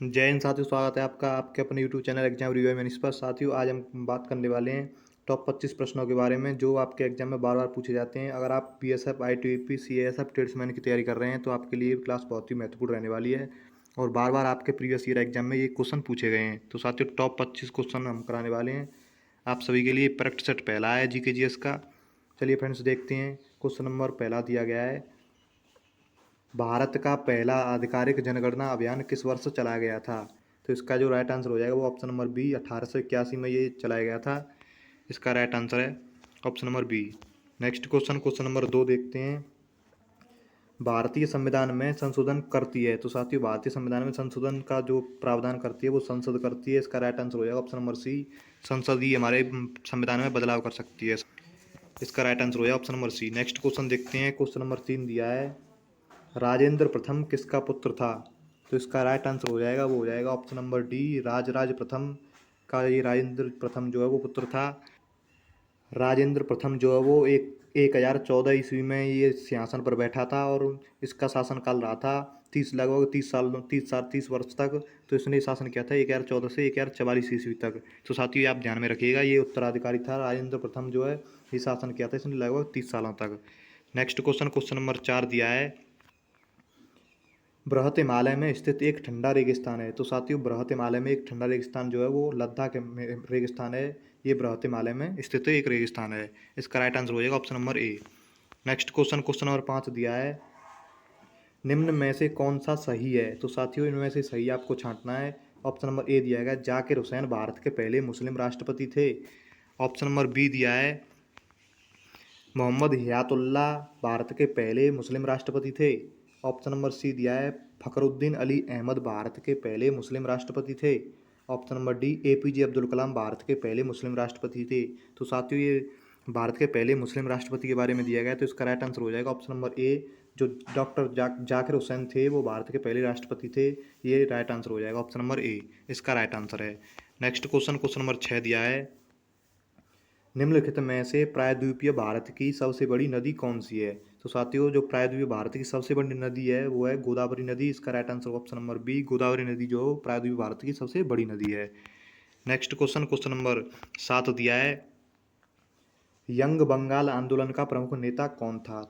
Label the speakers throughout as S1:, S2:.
S1: जय हिंद साथियों, स्वागत है आपका आपके अपने यूट्यूब चैनल एग्जाम रिव्यू में। इस पर साथियों आज हम बात करने वाले हैं टॉप 25 प्रश्नों के बारे में जो आपके एग्जाम में बार बार पूछे जाते हैं। अगर आप बीएसएफ, आईटीबीपी, सीएएसएफ, ट्रेड्समैन की तैयारी कर रहे हैं तो आपके लिए क्लास बहुत ही महत्वपूर्ण रहने वाली है और बार बार आपके प्रीवियस ईयर एग्जाम में ये क्वेश्चन पूछे गए हैं। तो साथियों टॉप 25 क्वेश्चन हम कराने वाले हैं आप सभी के लिए। प्रैक्टिस सेट पहला है जीके जीएस का। चलिए फ्रेंड्स देखते हैं। क्वेश्चन नंबर पहला दिया गया है, भारत का पहला आधिकारिक जनगणना अभियान किस वर्ष चलाया गया था? तो इसका जो राइट आंसर हो जाएगा वो ऑप्शन नंबर बी, 1881 में ये चलाया गया था। इसका राइट आंसर है option number B. Next question, question number 2 देखते हैं। भारतीय संविधान में संशोधन करती है। तो साथियों भारतीय संविधान में संशोधन का जो प्रावधान करती है वो संसद करती है। इसका राइट आंसर हो जाएगा ऑप्शन नंबर सी। संसद ही हमारे संविधान में बदलाव कर सकती है। इसका राइट आंसर हो जाएगा option number C. Next question देखते हैं। क्वेश्चन नंबर 3 दिया है, राजेंद्र प्रथम किसका पुत्र था? तो इसका राइट आंसर हो जाएगा वो हो जाएगा ऑप्शन नंबर डी, राजराज प्रथम का ये राजेंद्र प्रथम जो है वो पुत्र था। राजेंद्र प्रथम जो है वो 1014 ईस्वी में ये सिंहासन पर बैठा था और इसका शासनकाल रहा था लगभग 30 वर्ष तक। तो इसने शासन किया था 1014 से 1044 ईस्वी तक। तो साथियों ये आप ध्यान में रखिएगा, ये उत्तराधिकारी था राजेंद्र प्रथम जो है ये शासन किया था इसने लगभग 30 सालों तक। नेक्स्ट क्वेश्चन, क्वेश्चन नंबर 4 दिया है, बृहत हिमालय में स्थित एक ठंडा रेगिस्तान है। तो साथियों बृहत हिमालय में एक ठंडा रेगिस्तान जो है वो लद्दाख में रेगिस्तान है। ये बृहत हिमालय में स्थित एक रेगिस्तान है। इसका राइट आंसर हो जाएगा option number A. Next question, question number 5 दिया है, निम्न में से कौन सा सही है? तो साथियों इनमें से सही आपको छांटना है। ऑप्शन नंबर ए दिया गया, जाकिर हुसैन भारत के पहले मुस्लिम राष्ट्रपति थे। ऑप्शन नंबर बी दिया है, मोहम्मद हियातुल्लाह भारत के पहले मुस्लिम राष्ट्रपति थे। ऑप्शन नंबर सी दिया है, फ़खरुद्दीन अली अहमद भारत के पहले मुस्लिम राष्ट्रपति थे। Option number D, APJ Abdul Kalam Bharat के पहले मुस्लिम राष्ट्रपति थे। तो साथियों ये भारत के पहले मुस्लिम राष्ट्रपति के बारे में दिया गया है। तो इसका राइट आंसर हो जाएगा ऑप्शन नंबर ए, जो डॉक्टर जाकिर हुसैन थे वो भारत के पहले राष्ट्रपति थे। ये राइट आंसर हो जाएगा ऑप्शन नंबर ए, इसका राइट आंसर है। नेक्स्ट क्वेश्चन, क्वेश्चन नंबर 6 दिया है, निम्नलिखित में से प्रायद्वीपीय भारत की सबसे बड़ी नदी कौन सी है? तो साथियों जो प्रायद्वीपीय भारत की सबसे बड़ी नदी है वो है गोदावरी नदी। इसका right answer option number B, Godavari नदी जो प्रायद्वीपीय भारत की सबसे बड़ी नदी है। नेक्स्ट क्वेश्चन, क्वेश्चन नंबर 7 दिया है, यंग बंगाल आंदोलन का प्रमुख नेता कौन था?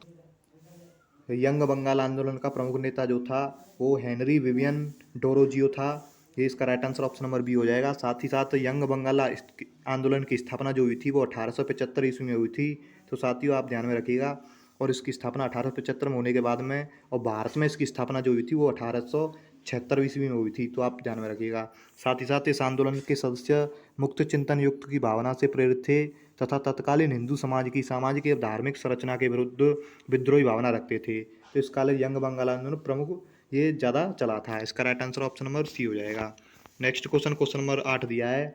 S1: यंग बंगाल आंदोलन का प्रमुख नेता जो था वो हेनरी विवियन डोरोजियो था। ये इसका right answer option number B हो जाएगा। साथ ही साथ यंग बंगाल आंदोलन की स्थापना जो हुई थी वो 1875 ईस्वी में हुई थी। तो साथियों आप ध्यान में रखिएगा। और इसकी स्थापना 1875 में होने के बाद में और भारत में इसकी स्थापना जो हुई थी वो 1876 ईस्वी में हुई थी। तो आप ध्यान में रखिएगा। साथ ही साथ इस आंदोलन के सदस्य मुक्त चिंतन युक्त की भावना से प्रेरित थे तथा तत्कालीन हिंदू समाज की सामाजिक एवं धार्मिक संरचना के विरुद्ध विद्रोही भावना रखते थे। तो इस काले यंग बंगाल आंदोलन प्रमुख ये ज़्यादा चला था। इसका right answer option number C हो जाएगा। नेक्स्ट क्वेश्चन, क्वेश्चन नंबर 8 दिया है,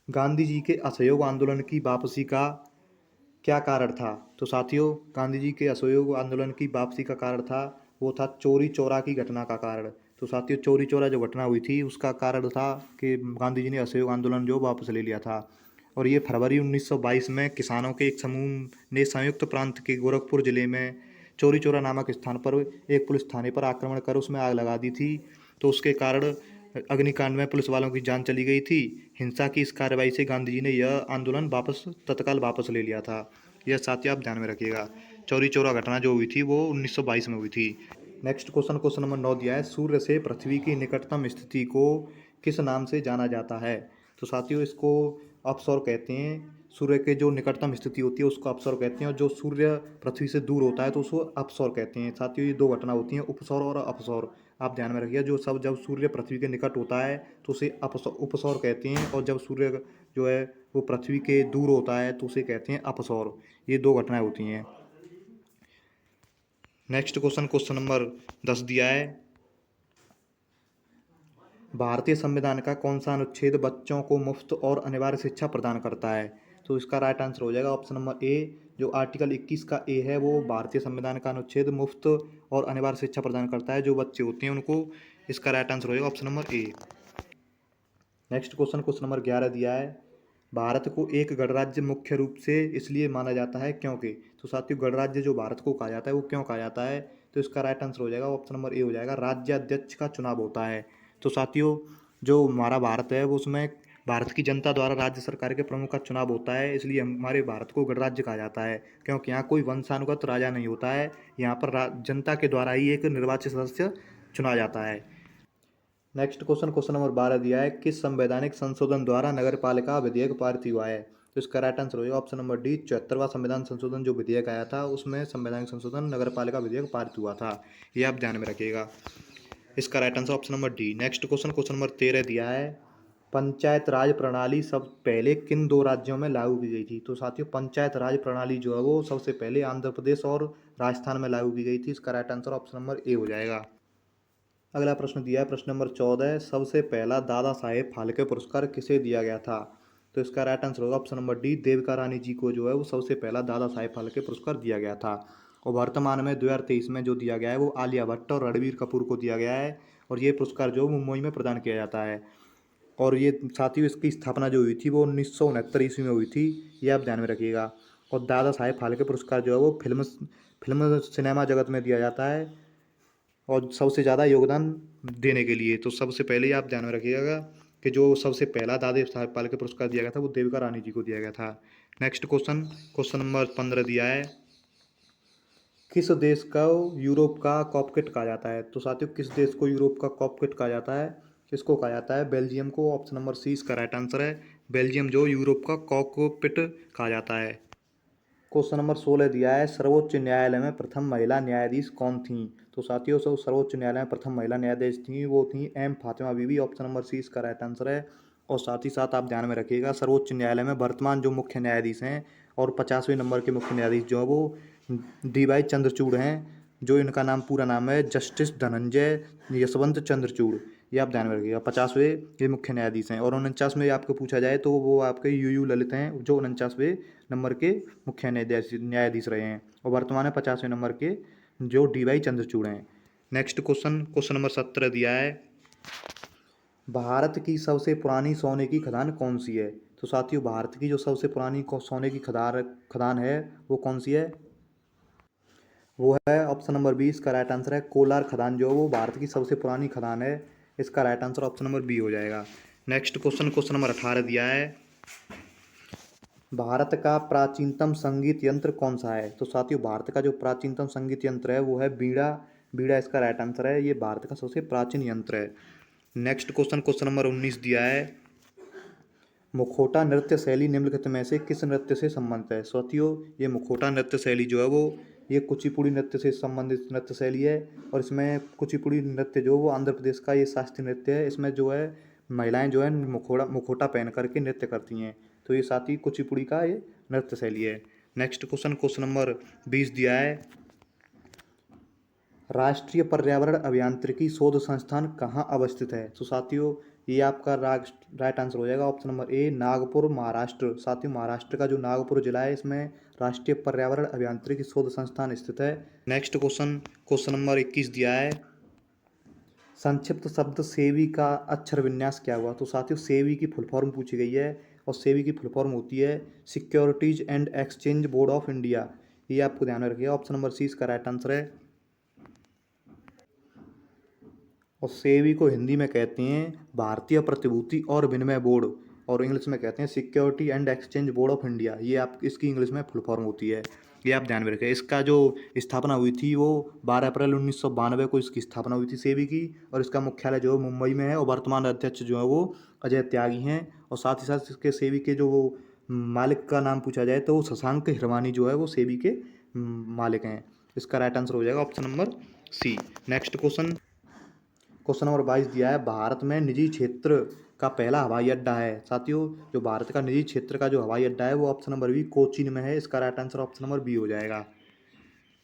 S1: गांधी जी के असहयोग आंदोलन की वापसी का क्या कारण था? तो साथियों गांधी जी के असहयोग आंदोलन की वापसी का कारण था वो था चोरी चौरा की घटना का कारण। तो साथियों चोरी चौरा जो घटना हुई थी उसका कारण था कि गांधी जी ने असहयोग आंदोलन जो वापस ले लिया था। और ये फरवरी 1922 में किसानों के एक समूह ने संयुक्त प्रांत के गोरखपुर जिले में चोरी चौरा नामक स्थान पर एक पुलिस थाने पर आक्रमण कर उसमें आग लगा दी थी। तो उसके कारण अग्निकांड में पुलिस वालों की जान चली गई थी। हिंसा की इस कार्रवाई से गांधी जी ने यह आंदोलन तत्काल वापस ले लिया था। यह साथियों आप ध्यान में रखिएगा। चौरी चौरा घटना जो हुई थी वो 1922 में हुई थी। नेक्स्ट क्वेश्चन, क्वेश्चन नंबर 9 दिया है, सूर्य से पृथ्वी की निकटतम स्थिति को किस नाम से जाना जाता है? तो साथियों इसको अपसौर कहते हैं। सूर्य के जो निकटतम स्थिति होती है उसको अपसौर कहते हैं और जो सूर्य पृथ्वी से दूर होता है तो उसको अपसौर कहते हैं। साथियों ये दो घटना होती हैं, उपसौर और अपसौर। आप ध्यान में रखिए, जो सब जब सूर्य पृथ्वी के निकट होता है तो उसे उपसौर कहते हैं और जब सूर्य जो है वो पृथ्वी के दूर होता है तो उसे कहते हैं अपसौर। ये दो घटनाएं होती हैं। नेक्स्ट क्वेश्चन, क्वेश्चन नंबर 10 दिया है, भारतीय संविधान का कौन सा अनुच्छेद बच्चों को मुफ्त और अनिवार्य शिक्षा प्रदान करता है? तो इसका राइट आंसर हो जाएगा ऑप्शन नंबर ए, जो आर्टिकल 21 का ए है वो भारतीय संविधान का अनुच्छेद मुफ्त और अनिवार्य शिक्षा प्रदान करता है जो बच्चे होते हैं उनको। इसका राइट आंसर हो जाएगा option number A. Next question, question number 11 दिया है, भारत को एक गणराज्य मुख्य रूप से इसलिए माना जाता है क्योंकि? तो साथियों गणराज्य जो भारत को कहा जाता है वो क्यों कहा जाता है? तो इसका राइट आंसर हो जाएगा ऑप्शन नंबर ए हो जाएगा, राज्याध्यक्ष का चुनाव होता है। तो साथियों, जो हमारा भारत है वो उसमें भारत की जनता द्वारा राज्य सरकार के प्रमुख का चुनाव होता है, इसलिए हमारे भारत को गणराज्य कहा जाता है, क्योंकि यहाँ कोई वंशानुगत राजा नहीं होता है। यहाँ पर जनता के द्वारा ही एक निर्वाचित सदस्य चुना जाता है। नेक्स्ट क्वेश्चन, क्वेश्चन नंबर 12 दिया है, किस संवैधानिक संशोधन द्वारा नगर पालिका विधेयक पारित हुआ है? तो इसका राइट आंसर होगा ऑप्शन नंबर डी, 74वां संविधान संशोधन जो विधेयक आया था उसमें संवैधानिक संशोधन नगर पालिका विधेयक पारित हुआ था। ये आप ध्यान में रखिएगा। इसका right answer option number D. Next question, question number 13 दिया है, पंचायत राज प्रणाली सब पहले किन दो राज्यों में लागू की गई थी? तो साथियों, पंचायत राज प्रणाली जो है वो सबसे पहले आंध्र प्रदेश और राजस्थान में लागू की गई थी। इसका right answer option number A हो जाएगा। अगला प्रश्न दिया है, प्रश्न नंबर 14, सबसे पहला दादा साहेब फाल्के पुरस्कार किसे दिया गया था? तो इसका राइट आंसर होगा option number D, Devika Rani जी को जो है वो सबसे पहला दादा साहेब फाल्के पुरस्कार दिया गया था। और वर्तमान में 2023 में जो दिया गया है वो आलिया भट्ट और रणबीर कपूर को दिया गया है, और ये पुरस्कार जो मुंबई में प्रदान किया जाता है। और ये साथियों, इसकी स्थापना जो हुई थी वो 1969 ईस्वी में हुई थी, ये आप ध्यान में रखिएगा। और दादा साहेब फाल्के पुरस्कार जो है वो फिल्म फिल्म सिनेमा जगत में दिया जाता है, और सबसे ज़्यादा योगदान देने के लिए। तो सबसे पहले ही आप ध्यान में रखिएगा कि जो सबसे पहला दादा साहेब फाल्के पुरस्कार दिया गया था वो देविका रानी जी को दिया गया था। नेक्स्ट क्वेश्चन, क्वेश्चन नंबर 15 दिया है, किस देश को यूरोप का कॉकपिट कहा जाता है? तो साथियों, किस देश को यूरोप का कॉकपिट कहा जाता है? किसको कहा जाता है? बेल्जियम को। ऑप्शन नंबर सी इसका राइट आंसर है। बेल्जियम जो यूरोप का कॉकपिट कहा जाता है। क्वेश्चन नंबर 16 दिया है, सर्वोच्च न्यायालय में प्रथम महिला न्यायाधीश कौन थी? तो साथियों, सर्वोच्च न्यायालय में प्रथम महिला न्यायाधीश थी वो थी एम फातिमा बीबी। ऑप्शन नंबर सी इसका राइट आंसर है। और साथ ही साथ आप ध्यान में रखिएगा, सर्वोच्च न्यायालय में वर्तमान जो मुख्य न्यायाधीश हैं और 50वें नंबर के मुख्य न्यायाधीश जो है वो डी वाई चंद्रचूड़ हैं, जो इनका नाम पूरा नाम है जस्टिस धनंजय यशवंत चंद्रचूड़। ये आप ध्यान में रखिएगा, 50वें ये मुख्य न्यायाधीश हैं। और 49वें आपको पूछा जाए तो वो आपके यू ललित हैं, जो 49वें नंबर के मुख्य न्यायाधीश रहे हैं, और वर्तमान में 50वें नंबर के जो डी वाई चंद्रचूड़ हैं। नेक्स्ट क्वेश्चन, क्वेश्चन नंबर 17 दिया है, भारत की सबसे पुरानी सोने की खदान कौन सी है? तो साथियों, भारत की जो सबसे पुरानी सोने की खदान है वो कौन सी है? वो है ऑप्शन नंबर बी, इसका राइट आंसर है कोलार खदान, जो वो भारत की सबसे पुरानी खदान है। इसका right answer option number B हो जाएगा। नेक्स्ट क्वेश्चन, क्वेश्चन नंबर 18 दिया है, भारत का प्राचीनतम संगीत यंत्र कौन सा है? तो साथियों, भारत का जो प्राचीनतम संगीत यंत्र है वो है बीड़ा। बीड़ा इसका राइट आंसर है, ये भारत का सबसे प्राचीन यंत्र है। नेक्स्ट क्वेश्चन, क्वेश्चन नंबर 19 दिया है, मुखौटा नृत्य शैली निम्नलिखित में से किस नृत्य से संबंधित है? साथियों, ये मुखौटा नृत्य शैली जो है वो ये कुचिपुड़ी नृत्य से संबंधित नृत्य शैली है। और इसमें कुचिपुड़ी नृत्य जो वो आंध्र प्रदेश का ये शास्त्रीय नृत्य है। इसमें जो है महिलाएं जो है मुखौटा पहन करके नृत्य करती हैं। तो ये साथ ही कुचिपुड़ी का ये नृत्य शैली है। नेक्स्ट क्वेश्चन, क्वेश्चन नंबर 20 दिया है, राष्ट्रीय पर्यावरण अभियांत्रिकी शोध संस्थान कहाँ अवस्थित है? तो साथियों, ये आपका राइट आंसर हो जाएगा option number A, Nagpur Maharashtra. साथियों, महाराष्ट्र का जो नागपुर जिला है इसमें राष्ट्रीय पर्यावरण अभियांत्रिकी शोध संस्थान स्थित है। नेक्स्ट क्वेश्चन, क्वेश्चन नंबर 21 दिया है, संक्षिप्त शब्द सेवी का अक्षर विन्यास क्या हुआ? तो साथियों, सेवी की फुल फॉर्म पूछी गई है, और सेवी की फुल फॉर्म होती है securities and exchange board of India. ये आपको ध्यान में रखिएगा, ऑप्शन नंबर सी इसका राइट आंसर है। और सेवी को हिंदी में कहते हैं भारतीय प्रतिभूति और विनिमय बोर्ड, और इंग्लिश में कहते हैं security and exchange board of India. ये आप इसकी इंग्लिश में फुल फॉर्म होती है, ये आप ध्यान में रखें। इसका जो स्थापना हुई थी वो 12 अप्रैल 1992 को इसकी स्थापना हुई थी सेवी की, और इसका मुख्यालय जो है मुंबई में है, और वर्तमान अध्यक्ष जो है वो अजय त्यागी हैं। और साथ ही साथ इसके सेवी के जो वो मालिक का नाम पूछा जाए तो वो शशांक हिरवानी जो है वो सेवी के मालिक हैं। इसका राइट आंसर हो जाएगा option number C. Next question, question number 22 दिया है, भारत में निजी क्षेत्र का पहला हवाई अड्डा है। साथियों, जो भारत का निजी क्षेत्र का जो हवाई अड्डा है वो ऑप्शन नंबर बी कोचीन में है। इसका right answer option number B हो जाएगा।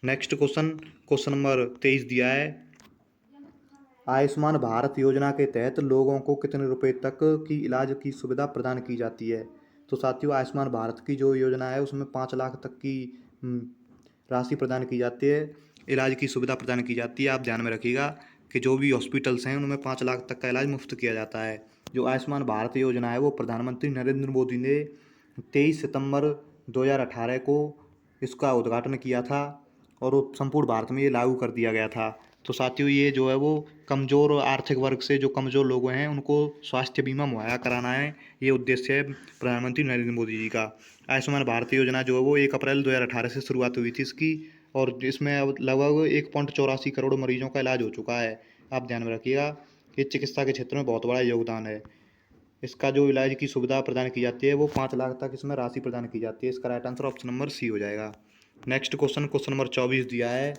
S1: नेक्स्ट क्वेश्चन, क्वेश्चन नंबर 23 दिया है, आयुष्मान भारत योजना के तहत लोगों को कितने रुपए तक की इलाज की सुविधा प्रदान की जाती है? तो साथियों, आयुष्मान भारत की जो योजना है उसमें 5 लाख तक की राशि प्रदान की जाती है, इलाज की सुविधा प्रदान की जाती है। आप ध्यान में रखिएगा कि जो भी हॉस्पिटल्स हैं उनमें 5 लाख तक का इलाज मुफ्त किया जाता है। जो आयुष्मान भारत योजना है वो प्रधानमंत्री नरेंद्र मोदी ने 23 सितंबर 2018 को इसका उद्घाटन किया था, और वो संपूर्ण भारत में ये लागू कर दिया गया था। तो साथियों ये जो है वो कमज़ोर आर्थिक वर्ग से जो कमज़ोर लोग हैं उनको स्वास्थ्य बीमा मुहैया कराना है, ये उद्देश्य है प्रधानमंत्री नरेंद्र मोदी जी का। आयुष्मान भारत योजना जो है वो 1 अप्रैल 2018 से शुरुआत हुई थी इसकी, और इसमें अब लगभग 1.84 करोड़ मरीजों का इलाज हो चुका है। आप ध्यान में रखिएगा, ये चिकित्सा के क्षेत्र में बहुत बड़ा योगदान है। इसका जो इलाज की सुविधा प्रदान की जाती है वो 5 लाख तक इसमें राशि प्रदान की जाती है। इसका right answer option number C हो जाएगा। नेक्स्ट क्वेश्चन नंबर 24 दिया है,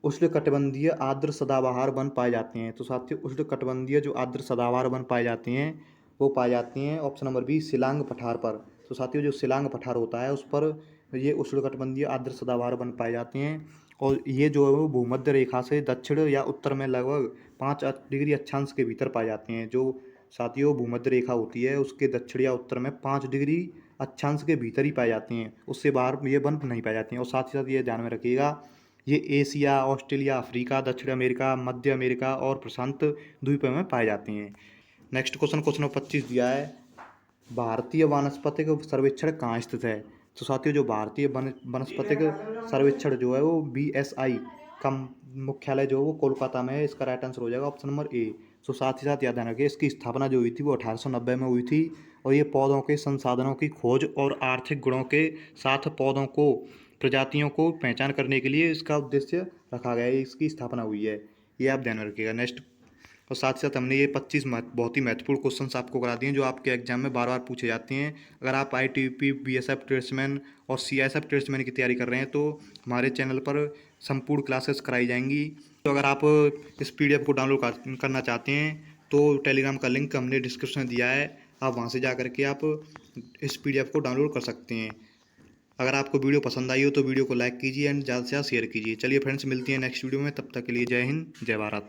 S1: उष्णकटिबंधीय आर्द्र सदाबहार वन पाए जाते हैं। तो साथियों उष्णकटिबंधीय जो आर्द्र सदाबहार वन पाए जाते हैं वो पाए जाते हैं ऑप्शन नंबर बी शिलांग पठार पर। तो साथियों जो शिलांग पठार होता है उस पर ये उष्णकटिबंधीय आर्द्र सदाबहार वन पाए जाते हैं, और ये जो है वो भूमध्य रेखा से दक्षिण या उत्तर में लगभग 5 डिग्री अक्षांश के भीतर पाए जाते हैं। जो साथियों भूमध्य रेखा होती है उसके दक्षिण या उत्तर में 5 डिग्री अक्षांश के भीतर ही पाए जाते हैं, उससे बाहर ये वन नहीं पाए जाते हैं। और साथ ही साथ ये ध्यान में रखिएगा, ये एशिया, ऑस्ट्रेलिया, अफ्रीका, दक्षिण अमेरिका, मध्य अमेरिका और प्रशांत द्वीपों में पाए जाते हैं। नेक्स्ट क्वेश्चन नंबर 25 दिया है, भारतीय वानस्पतिक सर्वेक्षण कहाँ स्थित है। तो साथियों जो भारतीय वनस्पतिक सर्वेक्षण जो है वो BSI का मुख्यालय जो है वो कोलकाता में है। इसका राइट आंसर हो जाएगा ऑप्शन नंबर ए। तो साथ ही साथ याद रखिए इसकी स्थापना जो हुई थी वो 1890 में हुई थी, और ये पौधों के संसाधनों की खोज और आर्थिक गुणों के साथ पौधों को प्रजातियों को पहचान करने के लिए इसका उद्देश्य रखा गया है, इसकी स्थापना हुई है, ये आप ध्यान में रखिएगा। नेक्स्ट, और साथ ही साथ हमने ये 25 बहुत ही महत्वपूर्ण क्वेश्चंस आपको करा दिए हैं जो आपके एग्जाम में बार बार पूछे जाते हैं। अगर आप ITBP, BSF ट्रेड्समैन और CISF ट्रेड्समैन की तैयारी कर रहे हैं तो हमारे चैनल पर संपूर्ण क्लासेस कराई जाएंगी। तो अगर आप इस PDF को डाउनलोड करना चाहते हैं तो टेलीग्राम का लिंक हमने डिस्क्रिप्शन में दिया है, आप वहाँ से जा करके आप इस PDF को डाउनलोड कर सकते हैं। अगर आपको वीडियो पसंद आई हो तो वीडियो को लाइक कीजिए एंड ज़्यादा से ज़्यादा शेयर कीजिए। चलिए फ्रेंड्स, मिलती हैं नेक्स्ट वीडियो में, तब तक के लिए जय हिंद, जय भारत।